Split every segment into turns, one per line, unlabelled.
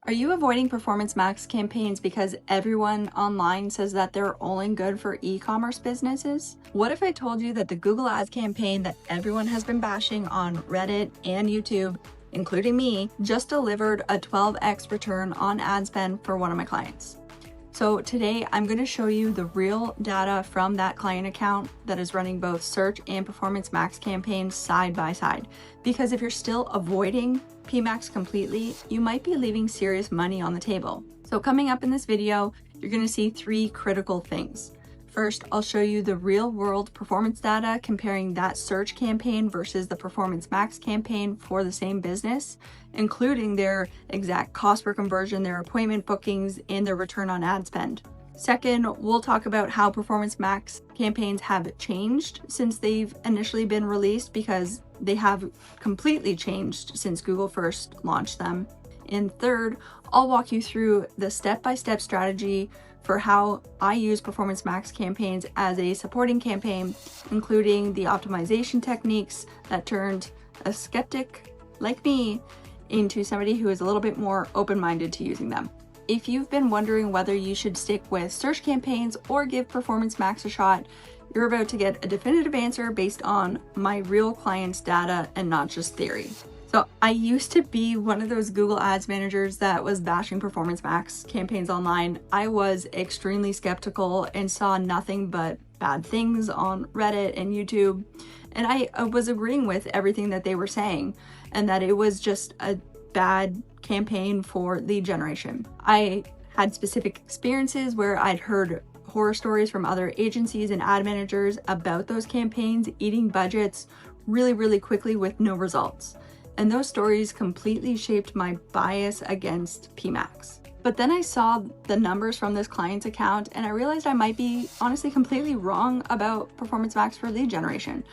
Are you avoiding Performance Max campaigns because everyone online says that they're only good for e-commerce businesses? What if I told you that the Google Ads campaign that everyone has been bashing on Reddit and YouTube, including me, just delivered a 12x return on ad spend for one of my clients? So today I'm going to show you the real data from that client account that is running both search and Performance Max campaigns side by side. Because if you're still avoiding PMax completely, you might be leaving serious money on the table. So coming up in this video, you're going to see three critical things. First, I'll show you the real world performance data comparing that search campaign versus the Performance Max campaign for the same business, including their exact cost per conversion, their appointment bookings, and their return on ad spend. Second, we'll talk about how Performance Max campaigns have changed since they've initially been released, because they have completely changed since Google first launched them. And third, I'll walk you through the step-by-step strategy for how I use Performance Max campaigns as a supporting campaign, including the optimization techniques that turned a skeptic like me into somebody who is a little bit more open-minded to using them. If you've been wondering whether you should stick with search campaigns or give Performance Max a shot, you're about to get a definitive answer based on my real clients' data and not just theory. So I used to be one of those Google Ads managers that was bashing Performance Max campaigns online. I was extremely skeptical and saw nothing but bad things on Reddit and YouTube. And I was agreeing with everything that they were saying, and that it was just a bad campaign for lead generation. I had specific experiences where I'd heard horror stories from other agencies and ad managers about those campaigns eating budgets really quickly with no results. And those stories completely shaped my bias against PMax. But then I saw the numbers from this client's account and I realized I might be honestly completely wrong about Performance Max for lead generation.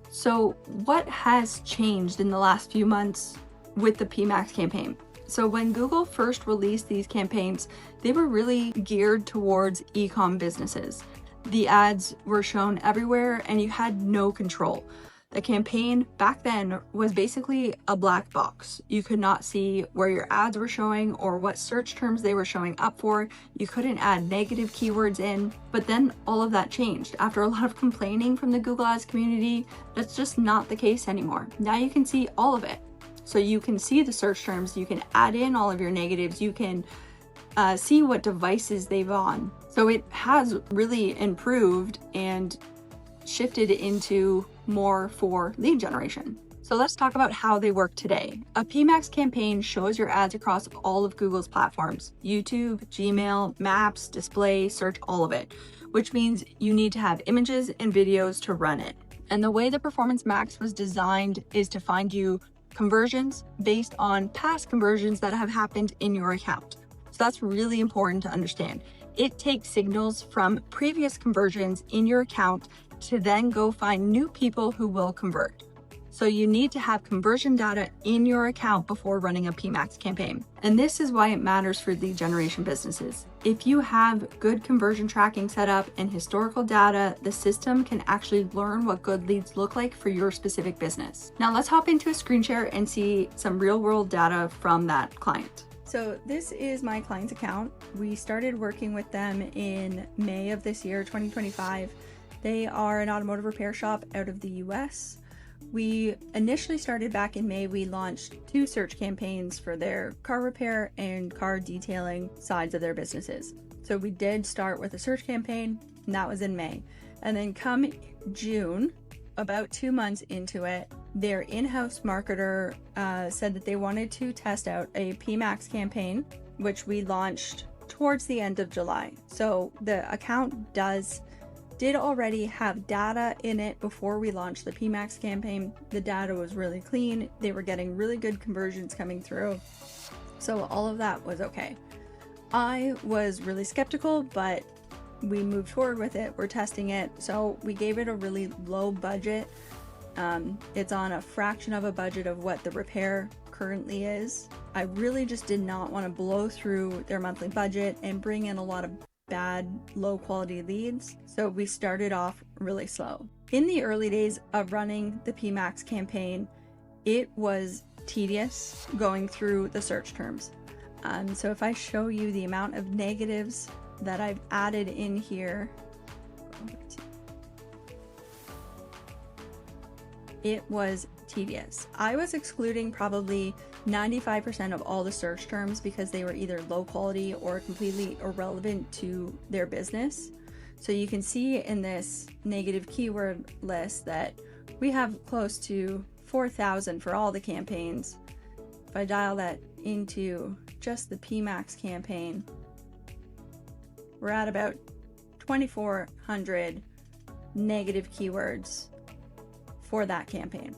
So what has changed in the last few months with the PMax campaign? So when Google first released these campaigns, they were really geared towards e-com businesses. The ads were shown everywhere and you had no control. The campaign back then was basically a black box. You could not see where your ads were showing or what search terms they were showing up for. You couldn't add negative keywords in, but then all of that changed. After a lot of complaining from the Google Ads community, that's just not the case anymore. Now you can see all of it. So you can see the search terms, you can add in all of your negatives, you can see what devices they've on. So it has really improved and shifted into more for lead generation. So let's talk about how they work today. A PMax campaign shows your ads across all of Google's platforms: YouTube, Gmail, Maps, Display, Search, all of it, which means you need to have images and videos to run it. And the way the Performance Max was designed is to find you conversions based on past conversions that have happened in your account. So that's really important to understand. It takes signals from previous conversions in your account to then go find new people who will convert. So you need to have conversion data in your account before running a PMax campaign. And this is why it matters for lead generation businesses. If you have good conversion tracking set up and historical data, the system can actually learn what good leads look like for your specific business. Now let's hop into a screen share and see some real world data from that client. So this is my client's account. We started working with them in May of this year, 2025. They are an automotive repair shop out of the US. We initially started back in May. We launched 2 search campaigns for their car repair and car detailing sides of their businesses. So we did start with a search campaign, and that was in May. And then come June, about 2 months into it, their in-house marketer said that they wanted to test out a PMax campaign, which we launched towards the end of July. So the account did already have data in it before we launched the PMax campaign. The data was really clean. They were getting really good conversions coming through. So all of that was okay. I was really skeptical, but we moved forward with it. We're testing it. So we gave it a really low budget. It's on a fraction of a budget of what the repair currently is. I really just did not want to blow through their monthly budget and bring in a lot of bad, low quality leads. So we started off really slow. In the early days of running the PMax campaign, it was tedious going through the search terms. So if I show you the amount of negatives that I've added in here, it was tedious. I was excluding probably 95% of all the search terms because they were either low quality or completely irrelevant to their business. So you can see in this negative keyword list that we have close to 4,000 for all the campaigns. If I dial that into just the PMax campaign, we're at about 2,400 negative keywords for that campaign.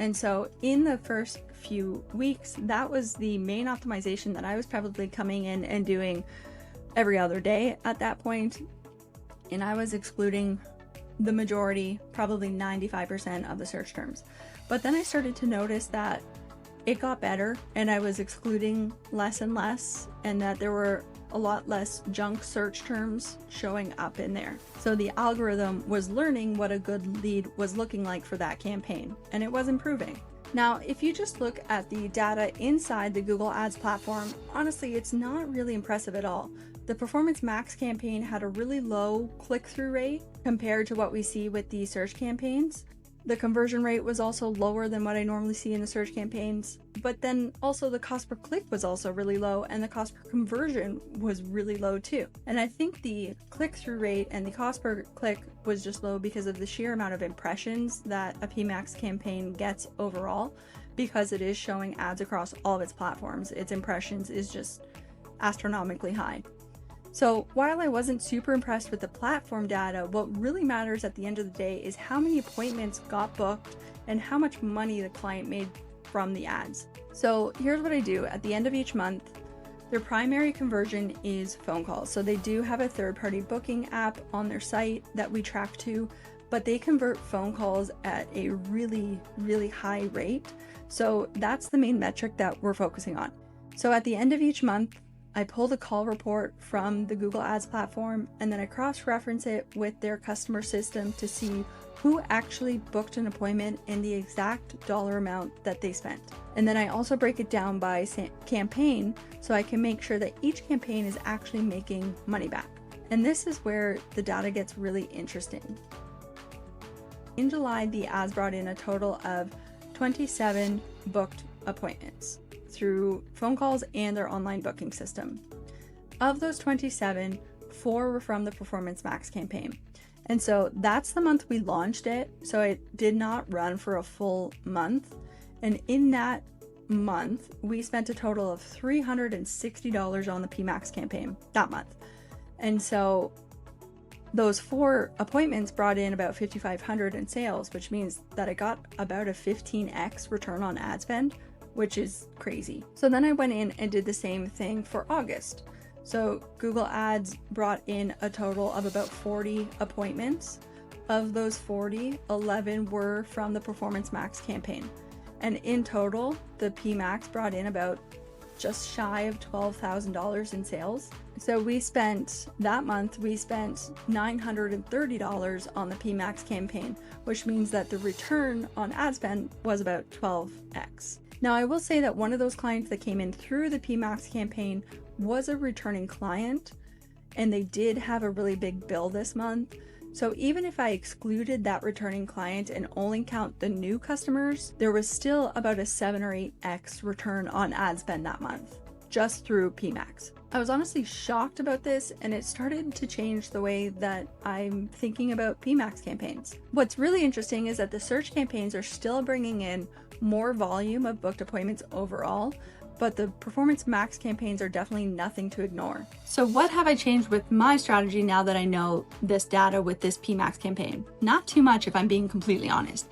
And so in the first few weeks, that was the main optimization that I was probably coming in and doing every other day at that point. And I was excluding the majority, probably 95% of the search terms. But then I started to notice that it got better and I was excluding less and less, and that there were a lot less junk search terms showing up in there. So the algorithm was learning what a good lead was looking like for that campaign, and it was improving. Now, if you just look at the data inside the Google Ads platform, honestly, it's not really impressive at all. The Performance Max campaign had a really low click-through rate compared to what we see with the search campaigns. The conversion rate was also lower than what I normally see in the search campaigns, but then also the cost per click was also really low, and the cost per conversion was really low too. And I think the click-through rate and the cost per click was just low because of the sheer amount of impressions that a PMax campaign gets overall, because it is showing ads across all of its platforms. Its impressions is just astronomically high. So while I wasn't super impressed with the platform data, what really matters at the end of the day is how many appointments got booked and how much money the client made from the ads. So here's what I do. At the end of each month, their primary conversion is phone calls. So they do have a third-party booking app on their site that we track to, but they convert phone calls at a really, really high rate. So that's the main metric that we're focusing on. So at the end of each month, I pull the call report from the Google Ads platform, and then I cross-reference it with their customer system to see who actually booked an appointment and the exact dollar amount that they spent. And then I also break it down by campaign so I can make sure that each campaign is actually making money back. And this is where the data gets really interesting. In July, the ads brought in a total of 27 booked appointments through phone calls and their online booking system. Of those 27, 4 were from the Performance Max campaign. And so that's the month we launched it. So it did not run for a full month. And in that month, we spent a total of $360 on the PMax campaign that month. And so those 4 appointments brought in about $5,500 in sales, which means that I got about a 15x return on ad spend, which is crazy. So then I went in and did the same thing for August. So Google Ads brought in a total of about 40 appointments. Of those 40, 11 were from the Performance Max campaign. And in total, the PMax brought in about just shy of $12,000 in sales. So that month, we spent $930 on the PMax campaign, which means that the return on ad spend was about 12x. Now, I will say that one of those clients that came in through the PMax campaign was a returning client, and they did have a really big bill this month. So even if I excluded that returning client and only count the new customers, there was still about a 7 or 8x return on ad spend that month, just through PMax. I was honestly shocked about this, and it started to change the way that I'm thinking about PMax campaigns. What's really interesting is that the search campaigns are still bringing in more volume of booked appointments overall, but the Performance Max campaigns are definitely nothing to ignore. So what have I changed with my strategy now that I know this data with this PMax campaign? Not too much, if I'm being completely honest.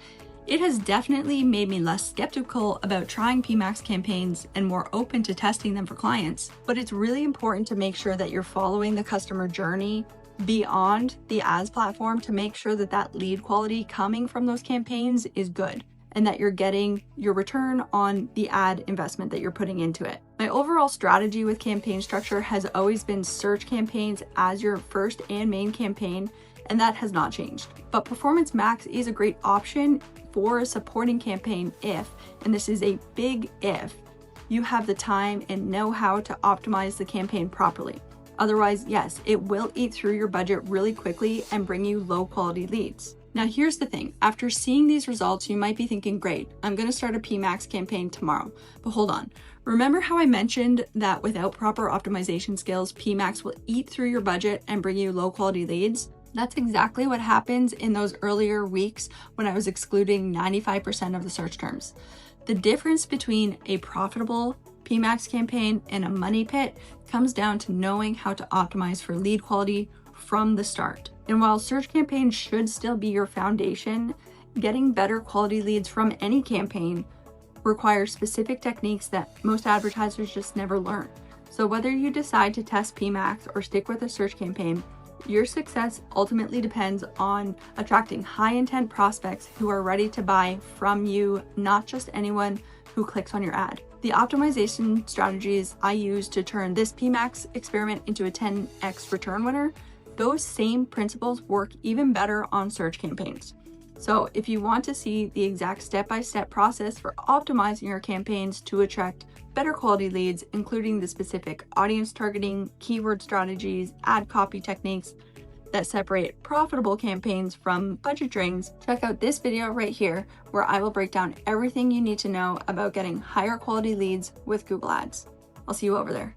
It has definitely made me less skeptical about trying PMax campaigns and more open to testing them for clients, but it's really important to make sure that you're following the customer journey beyond the ads platform to make sure that that lead quality coming from those campaigns is good, and that you're getting your return on the ad investment that you're putting into it. My overall strategy with campaign structure has always been search campaigns as your first and main campaign, and that has not changed. But Performance Max is a great option for a supporting campaign if, and this is a big if, you have the time and know how to optimize the campaign properly. Otherwise, yes, it will eat through your budget really quickly and bring you low quality leads. Now, here's the thing. After seeing these results, you might be thinking, great, I'm going to start a PMax campaign tomorrow. But hold on. Remember how I mentioned that without proper optimization skills, PMax will eat through your budget and bring you low quality leads? That's exactly what happens in those earlier weeks when I was excluding 95% of the search terms. The difference between a profitable PMax campaign and a money pit comes down to knowing how to optimize for lead quality from the start. And while search campaigns should still be your foundation, getting better quality leads from any campaign requires specific techniques that most advertisers just never learn. So whether you decide to test PMax or stick with a search campaign, your success ultimately depends on attracting high intent prospects who are ready to buy from you, not just anyone who clicks on your ad. The optimization strategies I use to turn this PMax experiment into a 10x return winner, those same principles work even better on search campaigns. So if you want to see the exact step-by-step process for optimizing your campaigns to attract better quality leads, including the specific audience targeting, keyword strategies, ad copy techniques that separate profitable campaigns from budget drains, check out this video right here where I will break down everything you need to know about getting higher quality leads with Google Ads. I'll see you over there.